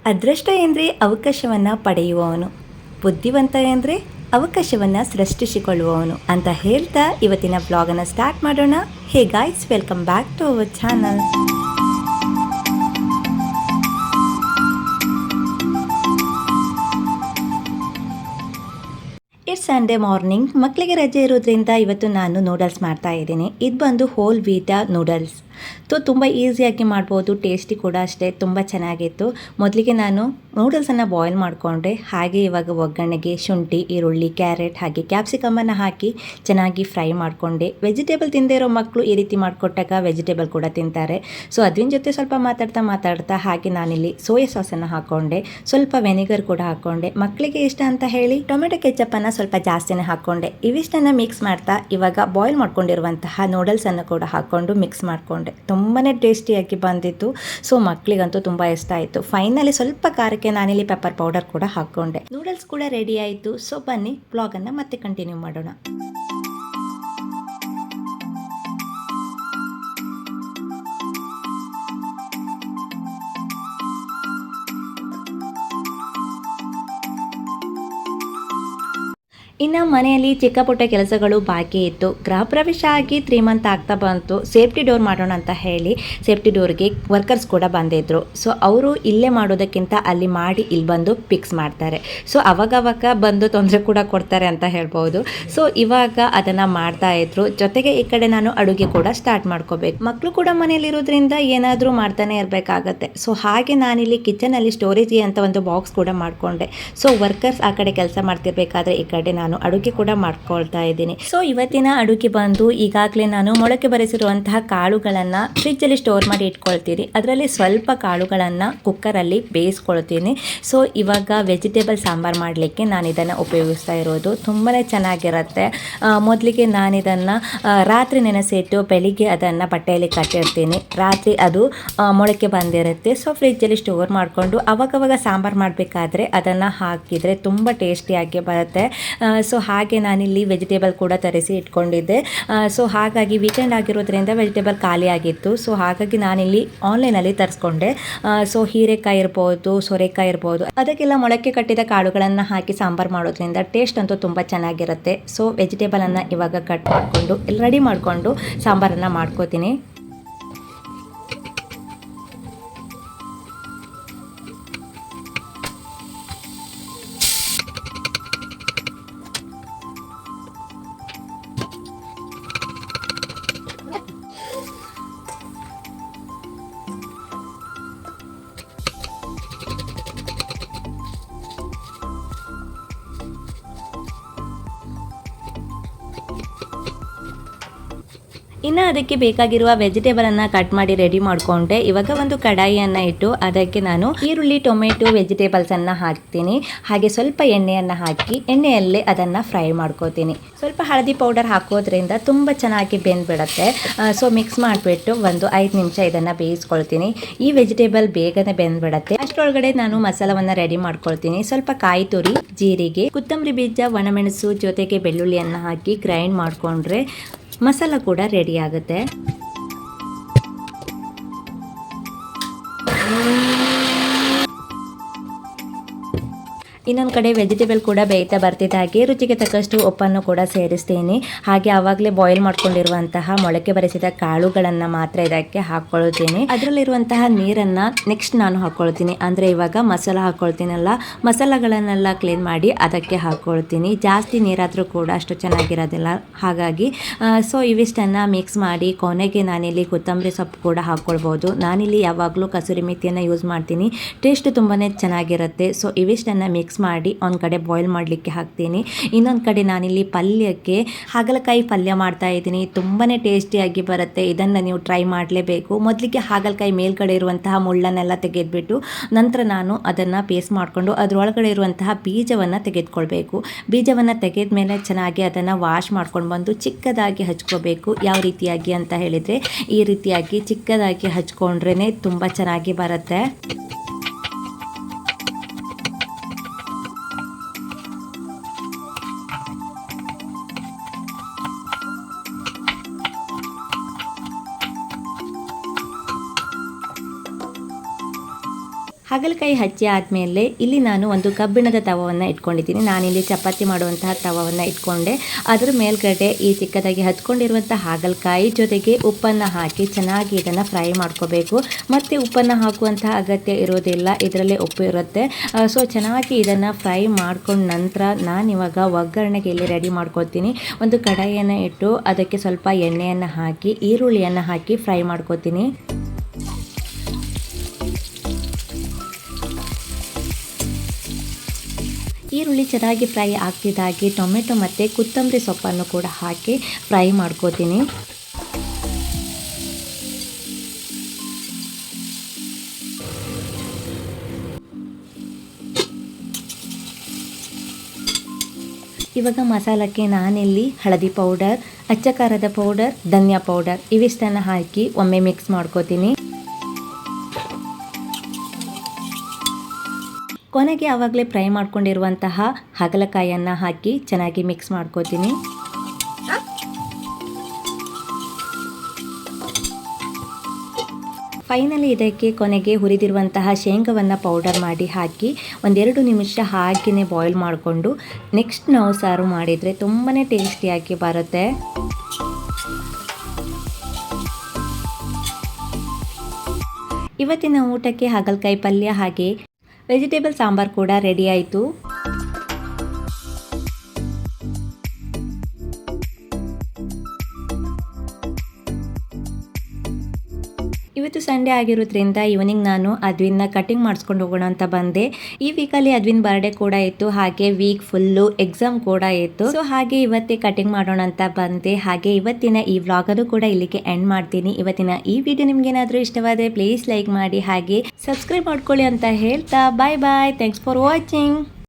ಅದೃಷ್ಟ ಎಂದರೆ ಅವಕಾಶವನ್ನು ಪಡೆಯುವವನು, ಬುದ್ಧಿವಂತ ಎಂದರೆ ಅವಕಾಶವನ್ನು ಸೃಷ್ಟಿಸಿಕೊಳ್ಳುವವನು ಅಂತ ಹೇಳ್ತಾ ಇವತ್ತಿನ ಬ್ಲಾಗನ್ನು ಸ್ಟಾರ್ಟ್ ಮಾಡೋಣ. Hey guys, welcome back to our channel. It's Sunday morning. ಮಕ್ಕಳಿಗೆ ರಜೆ ಇರೋದ್ರಿಂದ ಇವತ್ತು ನಾನು ನೂಡಲ್ಸ್ ಮಾಡ್ತಾ ಇದ್ದೀನಿ. ಇದು ಬಂದು ಹೋಲ್ ವೀಟಾ ನೂಡಲ್ಸ್. ತುಂಬ ಈಸಿಯಾಗಿ ಮಾಡ್ಬೋದು, ಟೇಸ್ಟಿ ಕೂಡ ಅಷ್ಟೇ, ತುಂಬ ಚೆನ್ನಾಗಿತ್ತು. ಮೊದಲಿಗೆ ನಾನು ನೂಡಲ್ಸನ್ನು ಬಾಯ್ಲ್ ಮಾಡಿಕೊಂಡೆ. ಹಾಗೆ ಇವಾಗ ಒಗ್ಗರಣೆಗೆ ಶುಂಠಿ, ಈರುಳ್ಳಿ, ಕ್ಯಾರೆಟ್ ಹಾಗೆ ಕ್ಯಾಪ್ಸಿಕಮನ್ನು ಹಾಕಿ ಚೆನ್ನಾಗಿ ಫ್ರೈ ಮಾಡಿಕೊಂಡೆ. ವೆಜಿಟೇಬಲ್ ತಿಂದೇ ಇರೋ ಮಕ್ಕಳು ಈ ರೀತಿ ಮಾಡಿಕೊಟ್ಟಾಗ ವೆಜಿಟೇಬಲ್ ಕೂಡ ತಿಂತಾರೆ. ಸೊ ಅದ್ರ ಜೊತೆ ಸ್ವಲ್ಪ ಮಾತಾಡ್ತಾ ಹಾಗೆ ನಾನಿಲ್ಲಿ ಸೋಯಾ ಸಾಸನ್ನು ಹಾಕ್ಕೊಂಡೆ, ಸ್ವಲ್ಪ ವೆನಿಗರ್ ಕೂಡ ಹಾಕ್ಕೊಂಡೆ. ಮಕ್ಕಳಿಗೆ ಇಷ್ಟ ಅಂತ ಹೇಳಿ ಟೊಮೆಟೊ ಕೆಚಪ್ಪನ್ನು ಸ್ವಲ್ಪ ಜಾಸ್ತಿನೇ ಹಾಕ್ಕೊಂಡೆ. ಇವಿಷ್ಟನ್ನು ಮಿಕ್ಸ್ ಮಾಡ್ತಾ ಇವಾಗ ಬಾಯ್ಲ್ ಮಾಡ್ಕೊಂಡಿರುವಂತಹ ನೂಡಲ್ಸನ್ನು ಕೂಡ ಹಾಕ್ಕೊಂಡು ಮಿಕ್ಸ್ ಮಾಡಿಕೊಂಡೆ. ತುಂಬಾ ಟೇಸ್ಟಿಯಾಗಿ ಬಂದಿತ್ತು. ಸೊ ಮಕ್ಕಳಿಗಂತೂ ತುಂಬ ಇಷ್ಟ ಆಯಿತು. ಫೈನಲಿ ಸ್ವಲ್ಪ ಖಾರಕ್ಕೆ ನಾನಿಲ್ಲಿ ಪೆಪ್ಪರ್ ಪೌಡರ್ ಕೂಡ ಹಾಕ್ಕೊಂಡೆ. ನೂಡಲ್ಸ್ ಕೂಡ ರೆಡಿ ಆಯಿತು. ಸೊ ಬನ್ನಿ ಬ್ಲಾಗನ್ನು ಮತ್ತೆ ಕಂಟಿನ್ಯೂ ಮಾಡೋಣ. ಇನ್ನು ಮನೆಯಲ್ಲಿ ಚಿಕ್ಕ ಪುಟ್ಟ ಕೆಲಸಗಳು ಬಾಕಿ ಇತ್ತು. ಗೃಹ ಪ್ರವೇಶ ಆಗಿ 3 ಮಂತ್ ಆಗ್ತಾ ಬಂತು. ಸೇಫ್ಟಿ ಡೋರ್ ಮಾಡೋಣ ಅಂತ ಹೇಳಿ ಸೇಫ್ಟಿ ಡೋರ್ಗೆ ವರ್ಕರ್ಸ್ ಕೂಡ ಬಂದಿದ್ದರು. ಸೊ ಅವರು ಇಲ್ಲೇ ಮಾಡೋದಕ್ಕಿಂತ ಅಲ್ಲಿ ಮಾಡಿ ಇಲ್ಲಿ ಬಂದು ಫಿಕ್ಸ್ ಮಾಡ್ತಾರೆ. ಸೊ ಅವಾಗವಾಗ ಬಂದು ತೊಂದರೆ ಕೂಡ ಕೊಡ್ತಾರೆ ಅಂತ ಹೇಳ್ಬೋದು. ಸೊ ಇವಾಗ ಅದನ್ನು ಮಾಡ್ತಾ ಇದ್ರು. ಜೊತೆಗೆ ಈ ಕಡೆ ನಾನು ಅಡುಗೆ ಕೂಡ ಸ್ಟಾರ್ಟ್ ಮಾಡ್ಕೋಬೇಕು. ಮಕ್ಕಳು ಕೂಡ ಮನೆಯಲ್ಲಿರೋದ್ರಿಂದ ಏನಾದರೂ ಮಾಡ್ತಾನೆ ಇರಬೇಕಾಗತ್ತೆ. ಸೊ ಹಾಗೆ ನಾನಿಲ್ಲಿ ಕಿಚನಲ್ಲಿ ಸ್ಟೋರೇಜ್ಗೆ ಅಂತ ಒಂದು ಬಾಕ್ಸ್ ಕೂಡ ಮಾಡಿಕೊಂಡೆ. ಸೊ ವರ್ಕರ್ಸ್ ಆ ಕಡೆ ಕೆಲಸ ಮಾಡ್ತಿರ್ಬೇಕಾದ್ರೆ ಈ ಕಡೆ ನಾನು ಅಡುಗೆ ಕೂಡ ಮಾಡ್ಕೊಳ್ತಾ ಇದ್ದೀನಿ. ಸೊ ಇವತ್ತಿನ ಅಡುಗೆ ಬಂದು ಈಗಾಗಲೇ ನಾನು ಮೊಳಕೆ ಬರೆಸಿರುವಂತಹ ಕಾಳುಗಳನ್ನು ಫ್ರಿಜ್ಜಲ್ಲಿ ಸ್ಟೋರ್ ಮಾಡಿ ಇಟ್ಕೊಳ್ತೀನಿ. ಅದರಲ್ಲಿ ಸ್ವಲ್ಪ ಕಾಳುಗಳನ್ನು ಕುಕ್ಕರಲ್ಲಿ ಬೇಯಿಸ್ಕೊಳ್ತೀನಿ. ಸೊ ಇವಾಗ ವೆಜಿಟೇಬಲ್ ಸಾಂಬಾರು ಮಾಡಲಿಕ್ಕೆ ನಾನು ಇದನ್ನು ಉಪಯೋಗಿಸ್ತಾ ಇರೋದು. ತುಂಬಾ ಚೆನ್ನಾಗಿರುತ್ತೆ. ಮೊದಲಿಗೆ ನಾನು ಇದನ್ನು ರಾತ್ರಿ ನೆನೆಸಿಟ್ಟು ಬೆಳಿಗ್ಗೆ ಅದನ್ನು ಬಟ್ಟೆಯಲ್ಲಿ ಕಟ್ಟಿರ್ತೀನಿ. ರಾತ್ರಿ ಅದು ಮೊಳಕೆ ಬಂದಿರುತ್ತೆ. ಸೊ ಫ್ರಿಜ್ಜಲ್ಲಿ ಸ್ಟೋರ್ ಮಾಡಿಕೊಂಡು ಅವಾಗವಾಗ ಸಾಂಬಾರು ಮಾಡಬೇಕಾದ್ರೆ ಅದನ್ನು ಹಾಕಿದರೆ ತುಂಬ ಟೇಸ್ಟಿಯಾಗಿ ಬರುತ್ತೆ. ಸೊ ಹಾಗೆ ನಾನಿಲ್ಲಿ ವೆಜಿಟೇಬಲ್ ಕೂಡ ತರಿಸಿ ಇಟ್ಕೊಂಡಿದ್ದೆ. ಸೊ ಹಾಗಾಗಿ ವೀಕೆಂಡ್ ಆಗಿರೋದ್ರಿಂದ ವೆಜಿಟೇಬಲ್ ಖಾಲಿ ಆಗಿತ್ತು. ಸೊ ಹಾಗಾಗಿ ನಾನಿಲ್ಲಿ ಆನ್ಲೈನಲ್ಲಿ ತರಿಸ್ಕೊಂಡೆ. ಸೊ ಹೀರೆಕಾಯಿ ಇರ್ಬೋದು, ಸೋರೆಕಾಯಿ ಇರ್ಬೋದು, ಅದಕ್ಕೆಲ್ಲ ಮೊಳಕೆ ಕಟ್ಟಿದ ಕಾಳುಗಳನ್ನು ಹಾಕಿ ಸಾಂಬಾರು ಮಾಡೋದ್ರಿಂದ ಟೇಸ್ಟ್ ಅಂತೂ ತುಂಬ ಚೆನ್ನಾಗಿರುತ್ತೆ. ಸೊ ವೆಜಿಟೇಬಲನ್ನು ಇವಾಗ ಕಟ್ ಮಾಡಿಕೊಂಡು ರೆಡಿ ಮಾಡಿಕೊಂಡು ಸಾಂಬಾರನ್ನು ಮಾಡ್ಕೋತೀನಿ. ಇನ್ನು ಅದಕ್ಕೆ ಬೇಕಾಗಿರುವ ವೆಜಿಟೇಬಲನ್ನು ಕಟ್ ಮಾಡಿ ರೆಡಿ ಮಾಡಿಕೊಂಡೆ. ಇವಾಗ ಒಂದು ಕಡಾಯಿಯನ್ನು ಇಟ್ಟು ಅದಕ್ಕೆ ನಾನು ಈರುಳ್ಳಿ, ಟೊಮೆಟೊ, ವೆಜಿಟೇಬಲ್ಸನ್ನು ಹಾಕ್ತೀನಿ. ಹಾಗೆ ಸ್ವಲ್ಪ ಎಣ್ಣೆಯನ್ನು ಹಾಕಿ ಎಣ್ಣೆಯಲ್ಲೇ ಅದನ್ನು ಫ್ರೈ ಮಾಡ್ಕೋತೀನಿ. ಸ್ವಲ್ಪ ಹಳದಿ ಪೌಡರ್ ಹಾಕೋದ್ರಿಂದ ತುಂಬ ಚೆನ್ನಾಗಿ ಬೆಂದ್ಬಿಡುತ್ತೆ. ಸೊ ಮಿಕ್ಸ್ ಮಾಡಿಬಿಟ್ಟು ಒಂದು 5 ನಿಮಿಷ ಇದನ್ನು ಬೇಯಿಸ್ಕೊಳ್ತೀನಿ. ಈ ವೆಜಿಟೇಬಲ್ ಬೇಗನೆ ಬೆಂದ್ಬಿಡುತ್ತೆ. ಅಷ್ಟರೊಳಗಡೆ ನಾನು ಮಸಾಲವನ್ನು ರೆಡಿ ಮಾಡ್ಕೊಳ್ತೀನಿ. ಸ್ವಲ್ಪ ಕಾಯಿ ತುರಿ, ಜೀರಿಗೆ, ಕೊತ್ತಂಬರಿ ಬೀಜ, ಒಣಮೆಣಸು ಜೊತೆಗೆ ಬೆಳ್ಳುಳ್ಳಿಯನ್ನು ಹಾಕಿ ಗ್ರೈಂಡ್ ಮಾಡಿಕೊಂಡ್ರೆ ಮಸಾಲ ಕೂಡ ರೆಡಿ ಆಗುತ್ತೆ. ಇನ್ನೊಂದು ಕಡೆ ವೆಜಿಟೇಬಲ್ ಕೂಡ ಬೇಯ್ತಾ ಬರ್ತಿದ್ದಾಗೆ ರುಚಿಗೆ ತಕ್ಕಷ್ಟು ಉಪ್ಪನ್ನು ಕೂಡ ಸೇರಿಸ್ತೀನಿ. ಹಾಗೆ ಆವಾಗಲೇ ಬಾಯ್ಲ್ ಮಾಡ್ಕೊಂಡಿರುವಂತಹ ಮೊಳಕೆ ಬರೆಸಿದ ಕಾಳುಗಳನ್ನು ಮಾತ್ರ ಇದಕ್ಕೆ ಹಾಕ್ಕೊಳ್ತೀನಿ. ಅದರಲ್ಲಿರುವಂತಹ ನೀರನ್ನು ನೆಕ್ಸ್ಟ್ ನಾನು ಹಾಕ್ಕೊಳ್ತೀನಿ. ಅಂದರೆ ಇವಾಗ ಮಸಾಲ ಹಾಕ್ಕೊಳ್ತೀನಲ್ಲ, ಮಸಾಲಗಳನ್ನೆಲ್ಲ ಕ್ಲೀನ್ ಮಾಡಿ ಅದಕ್ಕೆ ಹಾಕ್ಕೊಳ್ತೀನಿ. ಜಾಸ್ತಿ ನೀರಾದರೂ ಕೂಡ ಅಷ್ಟು ಚೆನ್ನಾಗಿರೋದಿಲ್ಲ. ಹಾಗಾಗಿ ಸೊ ಇವಿಷ್ಟನ್ನು ಮಿಕ್ಸ್ ಮಾಡಿ ಕೊನೆಗೆ ನಾನಿಲ್ಲಿ ಕೊತ್ತಂಬರಿ ಸೊಪ್ಪು ಕೂಡ ಹಾಕ್ಕೊಳ್ಬೋದು. ನಾನಿಲ್ಲಿ ಯಾವಾಗಲೂ ಕಸೂರಿ ಮೆಥಿಯನ್ನು ಯೂಸ್ ಮಾಡ್ತೀನಿ. ಟೇಸ್ಟ್ ತುಂಬಾ ಚೆನ್ನಾಗಿರುತ್ತೆ. ಸೊ ಇವಿಷ್ಟನ್ನು ಮಿಕ್ಸ್ ಮಾಡಿ ಒಂದು ಕಡೆ ಬಾಯ್ಲ್ ಮಾಡಲಿಕ್ಕೆ ಹಾಕ್ತೀನಿ. ಇನ್ನೊಂದು ಕಡೆ ನಾನಿಲ್ಲಿ ಪಲ್ಯಕ್ಕೆ ಹಾಗಲಕಾಯಿ ಪಲ್ಯ ಮಾಡ್ತಾ ಇದ್ದೀನಿ. ತುಂಬಾ ಟೇಸ್ಟಿಯಾಗಿ ಬರುತ್ತೆ. ಇದನ್ನು ನೀವು ಟ್ರೈ ಮಾಡಲೇಬೇಕು. ಮೊದಲಿಗೆ ಹಾಗಲಕಾಯಿ ಮೇಲ್ಗಡೆ ಇರುವಂತಹ ಮುಳ್ಳನ್ನೆಲ್ಲ ತೆಗೆದುಬಿಟ್ಟು ನಂತರ ನಾನು ಅದನ್ನು ಪೇಸ್ಟ್ ಮಾಡಿಕೊಂಡು ಅದರೊಳಗಡೆ ಇರುವಂತಹ ಬೀಜವನ್ನು ತೆಗೆದುಕೊಳ್ಬೇಕು. ಬೀಜವನ್ನು ತೆಗೆದ ಮೇಲೆ ಚೆನ್ನಾಗಿ ಅದನ್ನು ವಾಶ್ ಮಾಡ್ಕೊಂಡು ಬಂದು ಚಿಕ್ಕದಾಗಿ ಹಚ್ಕೋಬೇಕು. ಯಾವ ರೀತಿಯಾಗಿ ಅಂತ ಹೇಳಿದರೆ ಈ ರೀತಿಯಾಗಿ ಚಿಕ್ಕದಾಗಿ ಹಚ್ಕೊಂಡ್ರೇ ತುಂಬ ಚೆನ್ನಾಗಿ ಬರುತ್ತೆ. ಹಾಗಲಕಾಯಿ ಹಚ್ಚಿ ಆದಮೇಲೆ ಇಲ್ಲಿ ನಾನು ಒಂದು ಕಬ್ಬಿಣದ ತವವನ್ನು ಇಟ್ಕೊಂಡಿದ್ದೀನಿ. ನಾನಿಲ್ಲಿ ಚಪಾತಿ ಮಾಡುವಂತಹ ತವವನ್ನು ಇಟ್ಕೊಂಡೆ. ಅದರ ಮೇಲ್ಗಡೆ ಈ ಚಿಕ್ಕದಾಗಿ ಹಚ್ಕೊಂಡಿರುವಂಥ ಹಾಗಲಕಾಯಿ ಜೊತೆಗೆ ಉಪ್ಪನ್ನು ಹಾಕಿ ಚೆನ್ನಾಗಿ ಇದನ್ನು ಫ್ರೈ ಮಾಡ್ಕೋಬೇಕು. ಮತ್ತು ಉಪ್ಪನ್ನು ಹಾಕುವಂತಹ ಅಗತ್ಯ ಇರೋದಿಲ್ಲ, ಇದರಲ್ಲೇ ಉಪ್ಪು ಇರುತ್ತೆ. ಸೊ ಚೆನ್ನಾಗಿ ಇದನ್ನು ಫ್ರೈ ಮಾಡ್ಕೊಂಡ ನಂತರ ನಾನಿವಾಗ ಒಗ್ಗರಣೆಗೆ ಇಲ್ಲಿ ರೆಡಿ ಮಾಡ್ಕೊತೀನಿ. ಒಂದು ಕಡಾಯಿಯನ್ನು ಇಟ್ಟು ಅದಕ್ಕೆ ಸ್ವಲ್ಪ ಎಣ್ಣೆಯನ್ನು ಹಾಕಿ ಈರುಳ್ಳಿಯನ್ನು ಹಾಕಿ ಫ್ರೈ ಮಾಡ್ಕೋತೀನಿ. ಈರುಳ್ಳಿ ಚೆನ್ನಾಗಿ ಫ್ರೈ ಆಗ್ತಿದ್ದಾಗಿ ಟೊಮೆಟೊ ಮತ್ತು ಕೊತ್ತಂಬರಿ ಸೊಪ್ಪನ್ನು ಕೂಡ ಹಾಕಿ ಫ್ರೈ ಮಾಡ್ಕೋತೀನಿ. ಇವಾಗ ಮಸಾಲಕ್ಕೆ ನಾನಿಲ್ಲಿ ಹಳದಿ ಪೌಡರ್, ಅಚ್ಚ ಖಾರದ ಪೌಡರ್, ಧನಿಯಾ ಪೌಡರ್ ಇವಿಷ್ಟನ್ನು ಹಾಕಿ ಒಮ್ಮೆ ಮಿಕ್ಸ್ ಮಾಡ್ಕೋತೀನಿ. ಕೊನೆಗೆ ಆವಾಗಲೇ ಫ್ರೈ ಮಾಡ್ಕೊಂಡಿರುವಂತಹ ಹಾಗಲಕಾಯಿಯನ್ನು ಹಾಕಿ ಚೆನ್ನಾಗಿ ಮಿಕ್ಸ್ ಮಾಡ್ಕೋತೀನಿ. ಫೈನಲಿ ಇದಕ್ಕೆ ಕೊನೆಗೆ ಹುರಿದಿರುವಂತಹ ಶೇಂಗವನ್ನು ಪೌಡರ್ ಮಾಡಿ ಹಾಕಿ 1-2 ನಿಮಿಷ ಹಾಗೆಯೇ ಬಾಯ್ಲ್ ಮಾಡಿಕೊಂಡು ನೆಕ್ಸ್ಟ್ ನಾವು ಸರ್ವ್ ಮಾಡಿದರೆ ತುಂಬಾ ಟೇಸ್ಟಿಯಾಗಿ ಬರುತ್ತೆ. ಇವತ್ತಿನ ಊಟಕ್ಕೆ ಹಾಗಲಕಾಯಿ ಪಲ್ಯ ಹಾಗೆ ವೆಜಿಟೇಬಲ್ ಸಾಂಬಾರ್ ಕೂಡ ರೆಡಿ ಆಯಿತು. ಇವತ್ತು ಸಂಡೇ ಆಗಿರೋದ್ರಿಂದ ಈವ್ನಿಂಗ್ ನಾನು ಅದ್ವಿನ್ನ ಕಟಿಂಗ್ ಮಾಡಿಸ್ಕೊಂಡು ಹೋಗೋಣ ಅಂತ ಬಂದೆ. ಈ ವೀಕಲ್ಲಿ ಅದ್ವಿನ್ ಬರ್ಡೇ ಕೂಡ ಇತ್ತು, ಹಾಗೆ ವೀಕ್ ಫುಲ್ಲು ಎಕ್ಸಾಮ್ ಕೂಡ ಇತ್ತು. ಸೊ ಹಾಗೆ ಇವತ್ತೇ ಕಟಿಂಗ್ ಮಾಡೋಣ ಅಂತ ಬಂದೆ. ಹಾಗೆ ಇವತ್ತಿನ ಈ ವ್ಲಾಗನ್ನು ಕೂಡ ಇಲ್ಲಿಗೆ ಎಂಡ್ ಮಾಡ್ತೀನಿ. ಇವತ್ತಿನ ಈ ವಿಡಿಯೋ ನಿಮ್ಗೆ ಏನಾದರೂ ಇಷ್ಟವಾದರೆ ಪ್ಲೀಸ್ ಲೈಕ್ ಮಾಡಿ ಹಾಗೆ ಸಬ್ಸ್ಕ್ರೈಬ್ ಮಾಡ್ಕೊಳ್ಳಿ ಅಂತ ಹೇಳ್ತಾ bye bye. Thanks for watching.